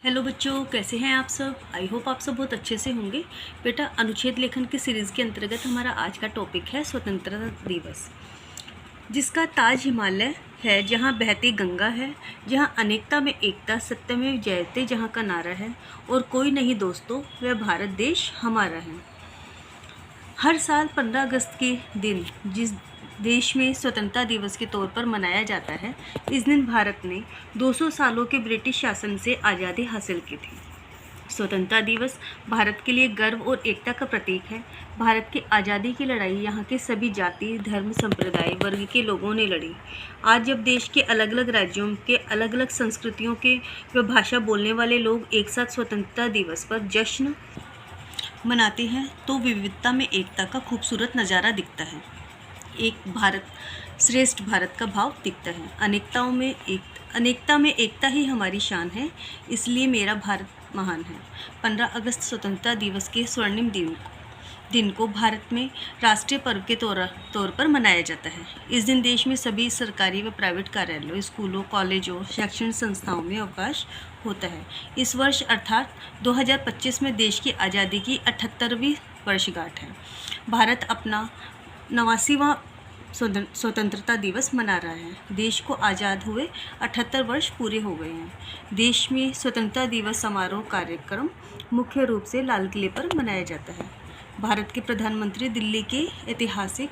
Hello बच्चों, कैसे हैं आप सब। आई होप आप सब बहुत अच्छे से होंगे। बेटा, अनुच्छेद लेखन की सीरीज़ के अंतर्गत हमारा आज का टॉपिक है स्वतंत्रता दिवस, जिसका ताज हिमालय है, जहाँ बहती गंगा है, जहाँ अनेकता में एकता, सत्य में जयते जहाँ का नारा है, और कोई नहीं दोस्तों, वह भारत देश हमारा है। हर साल 15 अगस्त के दिन जिस देश में स्वतंत्रता दिवस के तौर पर मनाया जाता है, इस दिन भारत ने 200 सालों के ब्रिटिश शासन से आज़ादी हासिल की थी। स्वतंत्रता दिवस भारत के लिए गर्व और एकता का प्रतीक है। भारत की आज़ादी की लड़ाई यहाँ के सभी जाति, धर्म, संप्रदाय, वर्ग के लोगों ने लड़ी। आज जब देश के अलग अलग राज्यों के अलग अलग संस्कृतियों के व भाषा बोलने वाले लोग एक साथ स्वतंत्रता दिवस पर जश्न मनाते हैं, तो विविधता में एकता का खूबसूरत नज़ारा दिखता है। एक भारत श्रेष्ठ भारत का भाव दिखता है। अनेकता में एकता ही हमारी शान है, इसलिए मेरा भारत महान है। 15 अगस्त स्वतंत्रता दिवस के स्वर्णिम दिन को भारत में राष्ट्रीय पर्व के तौर पर मनाया जाता है। इस दिन देश में सभी सरकारी व प्राइवेट कार्यालयों, स्कूलों, कॉलेजों, शैक्षणिक संस्थाओं में अवकाश होता है। इस वर्ष अर्थात 2025 में देश की आज़ादी की 78वीं वर्षगांठ है। भारत अपना 89वां स्वतंत्रता दिवस मना रहा है। देश को आज़ाद हुए 78 वर्ष पूरे हो गए हैं। देश में स्वतंत्रता दिवस समारोह कार्यक्रम मुख्य रूप से लाल किले पर मनाया जाता है। भारत के प्रधानमंत्री दिल्ली के ऐतिहासिक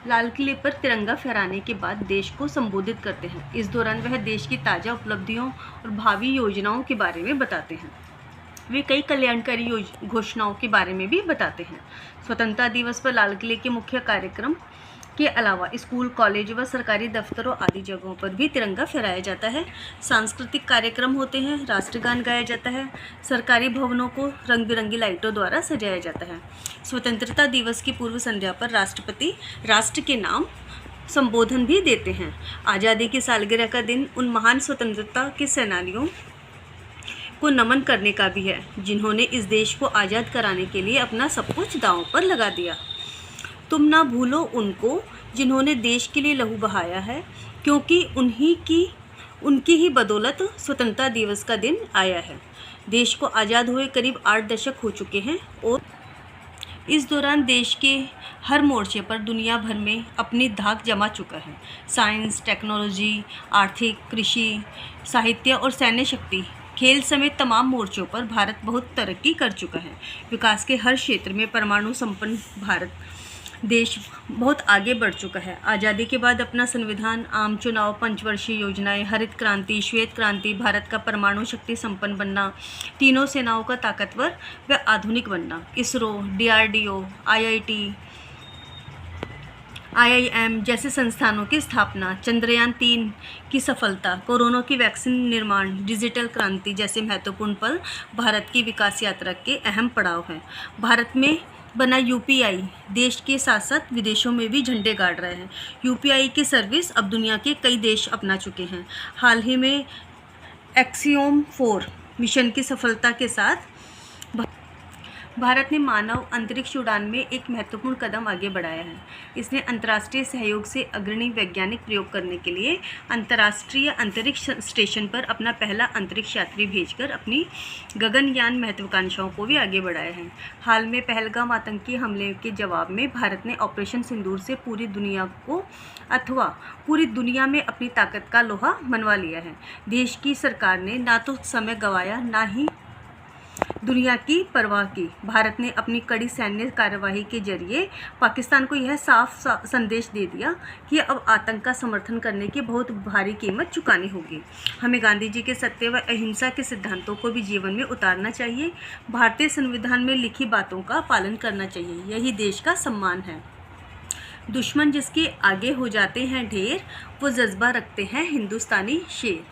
लाल किले पर तिरंगा फहराने के बाद देश को संबोधित करते हैं। इस दौरान वह देश की ताज़ा उपलब्धियों और भावी योजनाओं के बारे में बताते हैं। वे कई कल्याणकारी घोषणाओं के बारे में भी बताते हैं। स्वतंत्रता दिवस पर लाल किले के मुख्य कार्यक्रम के अलावा स्कूल, कॉलेज व सरकारी दफ्तरों आदि जगहों पर भी तिरंगा फहराया जाता है। सांस्कृतिक कार्यक्रम होते हैं, राष्ट्रगान गाया जाता है, सरकारी भवनों को रंग बिरंगी लाइटों द्वारा सजाया जाता है। स्वतंत्रता दिवस की पूर्व संध्या पर राष्ट्रपति राष्ट्र के नाम संबोधन भी देते हैं। आज़ादी की सालगिरह का दिन उन महान स्वतंत्रता के सेनानियों को नमन करने का भी है, जिन्होंने इस देश को आज़ाद कराने के लिए अपना सब कुछ दांव पर लगा दिया। तुम ना भूलो उनको जिन्होंने देश के लिए लहू बहाया है, क्योंकि उनकी ही बदौलत स्वतंत्रता दिवस का दिन आया है। देश को आज़ाद हुए करीब 8 दशक हो चुके हैं और इस दौरान देश के हर मोर्चे पर दुनिया भर में अपनी धाक जमा चुका है। साइंस, टेक्नोलॉजी, आर्थिक, कृषि, साहित्य और सैन्य शक्ति, खेल समेत तमाम मोर्चों पर भारत बहुत तरक्की कर चुका है। विकास के हर क्षेत्र में परमाणु संपन्न भारत देश बहुत आगे बढ़ चुका है। आज़ादी के बाद अपना संविधान, आम चुनाव, पंचवर्षीय योजनाएं, हरित क्रांति, श्वेत क्रांति, भारत का परमाणु शक्ति संपन्न बनना, तीनों सेनाओं का ताकतवर व आधुनिक बनना, इसरो, DRDO, IIT, IIM जैसे संस्थानों की स्थापना, चंद्रयान 3 की सफलता, कोरोना की वैक्सीन निर्माण, डिजिटल क्रांति जैसे महत्वपूर्ण पल भारत की विकास यात्रा के अहम पड़ाव हैं। भारत में बना UPI देश के साथ साथ विदेशों में भी झंडे गाड़ रहे हैं। UPI की सर्विस अब दुनिया के कई देश अपना चुके हैं। हाल ही में एक्सियोम 4 मिशन की सफलता के साथ भारत ने मानव अंतरिक्ष उड़ान में एक महत्वपूर्ण कदम आगे बढ़ाया है। इसने अंतर्राष्ट्रीय सहयोग से अग्रणी वैज्ञानिक प्रयोग करने के लिए अंतर्राष्ट्रीय अंतरिक्ष स्टेशन पर अपना पहला अंतरिक्ष यात्री भेजकर अपनी गगनयान महत्वाकांक्षाओं को भी आगे बढ़ाया है। हाल में पहलगाम आतंकी हमले के जवाब में भारत ने ऑपरेशन सिंदूर से पूरी दुनिया में अपनी ताकत का लोहा मनवा लिया है। देश की सरकार ने ना तो समय गंवाया, ना ही दुनिया की परवाह की। भारत ने अपनी कड़ी सैन्य कार्यवाही के जरिए पाकिस्तान को यह साफ संदेश दे दिया कि अब आतंक का समर्थन करने की बहुत भारी कीमत चुकानी होगी। हमें गांधी जी के सत्य व अहिंसा के सिद्धांतों को भी जीवन में उतारना चाहिए। भारतीय संविधान में लिखी बातों का पालन करना चाहिए। यही देश का सम्मान है। दुश्मन जिसके आगे हो जाते हैं ढेर, वो जज्बा रखते हैं हिंदुस्तानी शेर।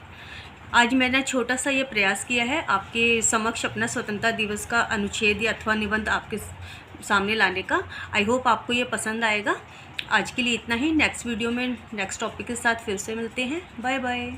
आज मैंने छोटा सा ये प्रयास किया है आपके समक्ष अपना स्वतंत्रता दिवस का अनुच्छेद या अथवा निबंध आपके सामने लाने का। आई होप आपको ये पसंद आएगा। आज के लिए इतना ही। नेक्स्ट वीडियो में नेक्स्ट टॉपिक के साथ फिर से मिलते हैं। Bye bye.